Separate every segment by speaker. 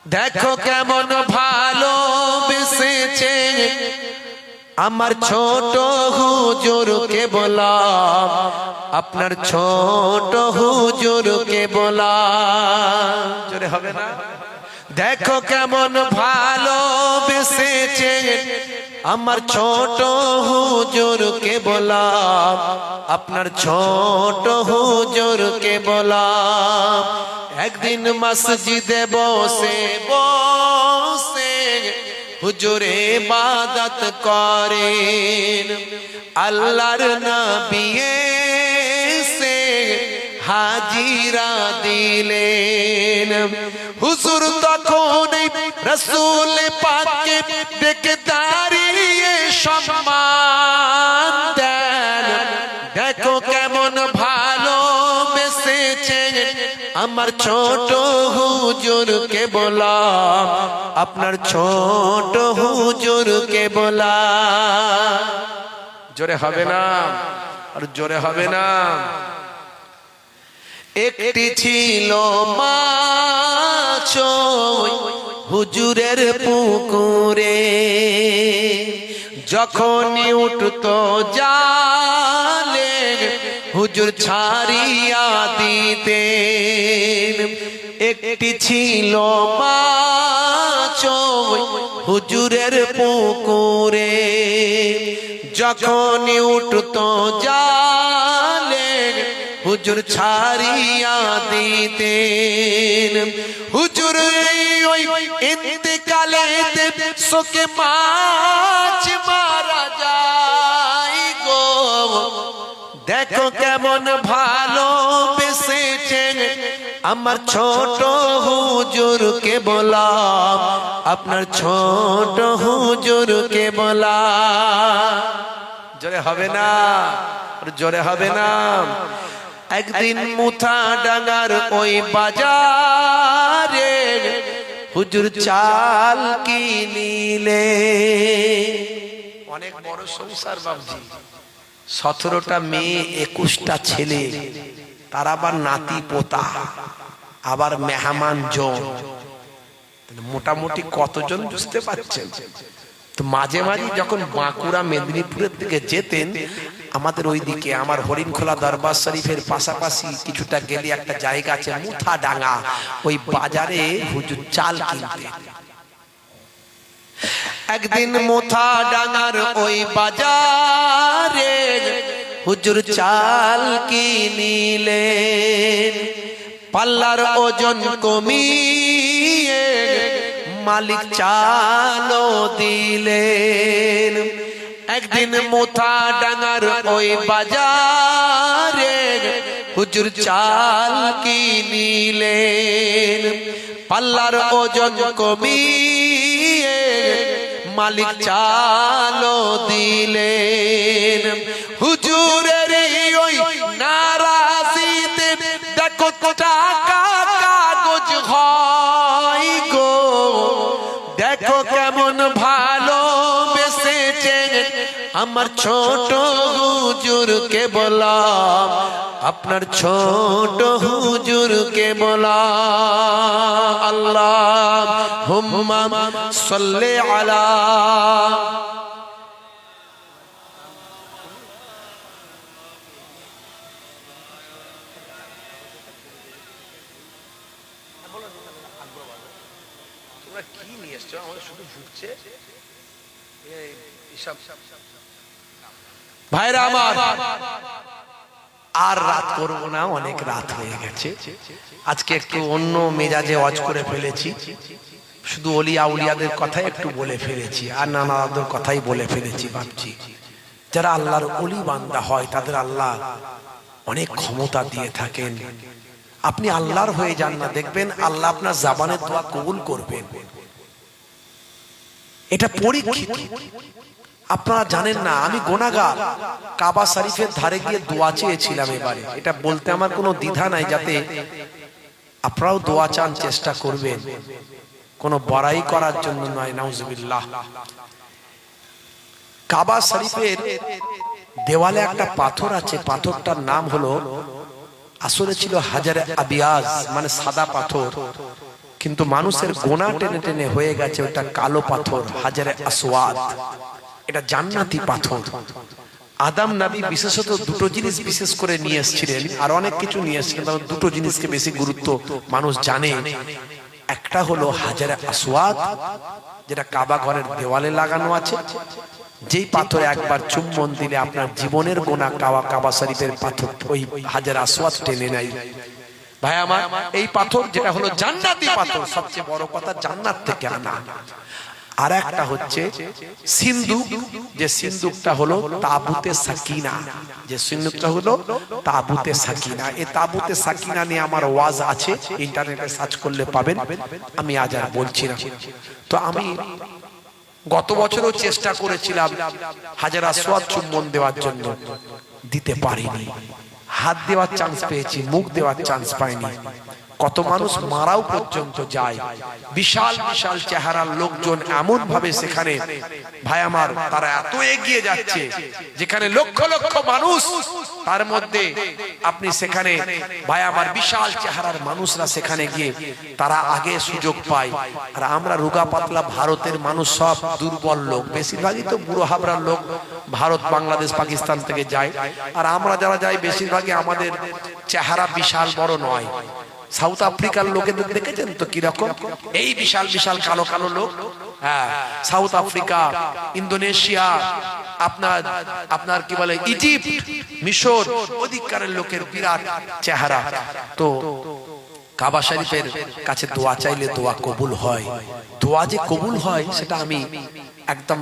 Speaker 1: দেখো কেমন ভালোবেসেছে আমার ছোট হুজুরকে বলাম, আপনার ছোট হুজুরকে বলাম। জোরে হবে না? দেখো কেমন ভালোবেসেছে আমার ছোট হুজুরকে বলাম, আপনার ছোট হুজুরকে বলাম। একদিন মসজিদে বসে বসে হুজুর ইবাদত করেন, আল্লাহর নবী এসে হাজিরা দিলেন। হুজুর তখন রাসূল পাককে দেখে দাঁড়িয়ে সম্মান দেন। দেখো কেমন ভালোবেসেছেন আমার ছোট হুজুরকে বলাম, আপনার ছোট হুজুরকে বলাম। জোরে হবে না? আর জোরে হবে না? একটি ছিল মাছ হুজুরের পুকুরে, যখনই উঠতো জালে হুজুর ছাড়িয়া দিতেন। একটি ছিল মাছ হুজুরের পুকুরে, যখনই উঠতো জালে হুজুর ছাড়িয়া দিতেন। হুজুর ওই ইন্তেকালে শোকে মাছ মারা যায় গো। দেখো কেমন ভালোবেসেছেন আমার ছোট হুজুরকে বলাম, আপনার ছোট হুজুরকে বলাম। জোরে হবে না? জোরে হবে না? একদিন মুথাডাঙ্গার ওই বাজারে হুজুর চাল কিনিলে। অনেক বড় সংসার বাবজি, 17টা মেয়ে 21টা ছেলে, তার আবার নাতি পোতা, আবার মেহমান জন, মোটামুটি কতজন বুঝতে পারছেন? তো মাঝে মাঝে যখন বাঁকুড়া মেদিনীপুরের দিকে যেতেন, আমাদের ওই দিকে আমার হরিণখোলা দরবার শরীফের পাশাপাশি কিছুটা গেলে একটা জায়গা আছে মুথাডাঙ্গা, ওই বাজারে হুজুর চাল কিনতেন। একদিন মুথাডাঙ্গার ওই বাজারে হুজুর চাল কিনিলেন। পাল্লার ওজন কমিয়ে মালিক চালও দিলেন। একদিন মুথাডাঙ্গার ওই বাজারে হুজুর চাল কিনিলেন। পাল্লার ওজন কমিয়ে মালিক চালও দিলেন। হুজুরের ওই নারাজিতে দেখো টাকা কাগজ হয় গো। দেখো কেমন ভালোবেসেছেন আমার ছোট হুজুরকে বলাম, আপনার ছোট হুজুরকে বলাম। আল্লাহুম্মা সাল্লি আলা কি নিয়ে এসছো? আমাদের শুধু ঢুকছে ভাইরা আমার। আর রাত করবো না, অনেক রাত হয়ে গেছে। আজকে একটু অন্য মেজাজে ওয়াজ করে ফেলেছি, শুধু ওলিয়া উলিয়াদের কথাই একটু বলে ফেলেছি, আর নানাদের কথাই বলে ফেলেছি। ভাবছি যারা আল্লাহর ওলি বান্দা হয় তাদের আল্লাহ অনেক ক্ষমতা দিয়ে থাকেন। আপনি আল্লাহর হয়ে যান না, দেখবেন আল্লাহ আপনার জবানের দোয়া কবুল করবেন। এটা পরীক্ষিত। আপনারা জানেন না, আমি গুনাহগার। কাবা শরীফের ধারে গিয়ে দোয়া চেয়েছিলাম এবারে। এটা বলতে আমার কোনো দ্বিধা নাই, যাতে আপনারাও দোয়া চান, চেষ্টা করবেন, কোনো বড়াই করার জন্য নয়। নাউজুবিল্লাহ। কাবা শরীফের দেওয়ালে একটা পাথর আছে, পাথরটার নাম হলো, আসলে ছিল হাজারে আবিয়াজ, মানে সাদা পাথর। কিন্তু মানুষের গোনা টেনে টেনে হয়ে গেছে ওটা কালো পাথর, হাজারে আসওয়াদ। এটা জান্নাতি পাথর। আদম নবী বিশেষত দুটো জিনিস বিশেষ করে নিয়ে এসেছিলেন, আর অনেক কিছু নিয়ে এসেছিলেন, তবে দুটো জিনিসকে বেশি গুরুত্ব মানুষ জানে। একটা হলো হাজারে আসওয়াদ, যেটা কাবা ঘরের দেওয়ালে লাগানো আছে, যেই পাথরে একবার চুম্বন দিলে আপনার জীবনের গোনা কাবা শরীফের পাথর ওই হাজারে আসওয়াদ টেনে নেয়। ভাই আমার, এই পাথর যেটা হলো জান্নাতি পাথর, সবচেয়ে বড় কথা জান্নাত থেকে আনা। আর একটা হচ্ছে সিন্দুক, যে সিন্দুকটা হলো তাবুতে সাকিনা, যে সিন্দুকটা হলো তাবুতে সাকিনা। এই তাবুতে সাকিনা নিয়ে আমার ওয়াজ আছে, ইন্টারনেটে সার্চ করলে পাবেন, আমি আজ আর বলছি না। তো আমি গত বছরও চেষ্টা করেছিলাম হাজার আসওয়াদ চুম্বন দেওয়ার জন্য, দিতে পারিনি। হাত দেওয়ার চান্স পেয়েছি, মুখ দেওয়ার চান্স পাইনি। কত মানুষ মারাও পর্যন্ত যায়। বিশাল বিশাল চেহারার লোকজন এমন ভাবে সেখানে, ভাই আমার, তারা এত এগিয়ে যাচ্ছে, যেখানে লক্ষ লক্ষ মানুষ, তার মধ্যে আপনি সেখানে, ভাই আমার, বিশাল চেহারার মানুষরা সেখানে গিয়ে তারা আগে সুযোগ পায়। আর আমরা রোগা পাতলা ভারতের মানুষ, সব দুর্বল লোক, বেশিরভাগই তো বুড়ো হাবড়ার লোক ভারত, বাংলাদেশ, পাকিস্তান থেকে যায়। আর আমরা যারা যাই বেশিরভাগই আমাদের চেহারা বিশাল বড় নয়। সাউথ আফ্রিকার লোকেদের দেখেছেন তো কিরকম, এই বিশাল বিশাল কালো কালো লোক। হ্যাঁ, সাউথ আফ্রিকা, ইন্দোনেশিয়া, আপনার কি বলে ইজিপ্ট, মিশর, অধিকারের লোকের বিরাট চেহারা। তো কাবা শরীফের কাছে দোয়া চাইলে দোয়া কবুল হয়। দোয়া যে কবুল হয় সেটা আমি একদম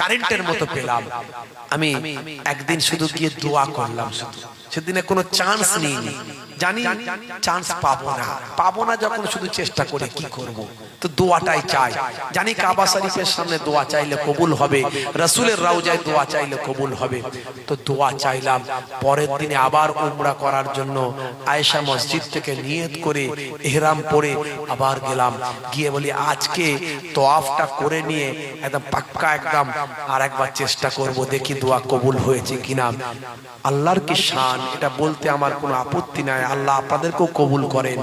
Speaker 1: কারেন্টের মতো পেলাম। আমি একদিন শুধু গিয়ে দোয়া করলাম, শুধু সেদিনে কোনো চান্স নিইনি, জানি চান্স পাবো না যখন শুধু চেষ্টা করে কি করব। তো দোয়াটাই চাই, জানি কাবা শরীফের সামনে দোয়া চাইলে কবুল হবে, রাসূলের রওজায় দোয়া চাইলে কবুল হবে। তো দোয়া চাইলাম। পরের দিনে আবার উমরা করার জন্য আয়েশা মসজিদ থেকে নিয়ত করে ইহরাম পরে আবার গেলাম। গিয়ে বলি আজকে তওয়াফটা করে নিয়ে একদম পাক্কা একদম আর একবার চেষ্টা করব, দেখি দোয়া কবুল হয়েছে কিনা। আল্লাহর কি শান, এটা বলতে আমার কোনো আপত্তি নাই। আল্লাহ আপনাদেরকেও কবুল করেন।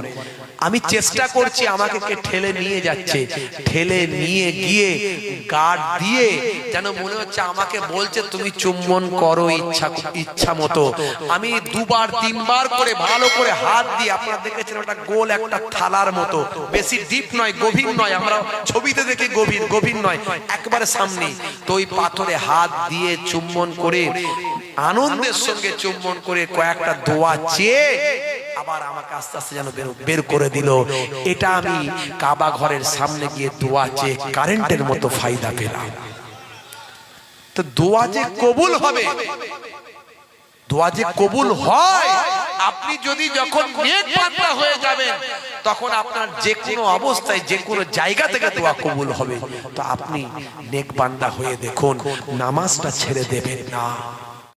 Speaker 1: আমি চেষ্টা করছি, আমাকে কে ঠেলে নিয়ে যাচ্ছে, ঠেলে নিয়ে গিয়ে গার্ড দিয়ে যেন মনে হচ্ছে আমাকে বলছে তুমি চুম্বন করো ইচ্ছা মতো। আমি দুবার তিনবার করে ভালো করে হাত দিয়ে, আপনারা দেখেছেন ওটা গোল একটা থালার মতো, বেশি ডিপ নয়, গভীর নয়, আমরা ছবিতে দেখি গভীর নয়, একবারে সামনে। তো ওই পাথরে হাত দিয়ে চুম্বন করে, আনন্দের সঙ্গে চুম্বন করে কয়েকটা দোয়া চেয়ে আবার আমাকে আস্তে আস্তে যেন বের করে দিল। এটা আমি কাবা ঘরের সামনে গিয়ে দোয়া চেয়ে কারেন্টের মতো ফায়দা পেলাম। তো দোয়া যে কবুল হবে, দোয়া যে কবুল হয়, আপনি যদি যখন নেক বান্দা হয়ে যাবেন, তখন আপনার যে কোনো অবস্থায় যে কোনো জায়গা থেকে দোয়া কবুল হবে। তো আপনি নেক বান্দা হয়ে দেখুন, নামাজটা ছেড়ে দেবেন না।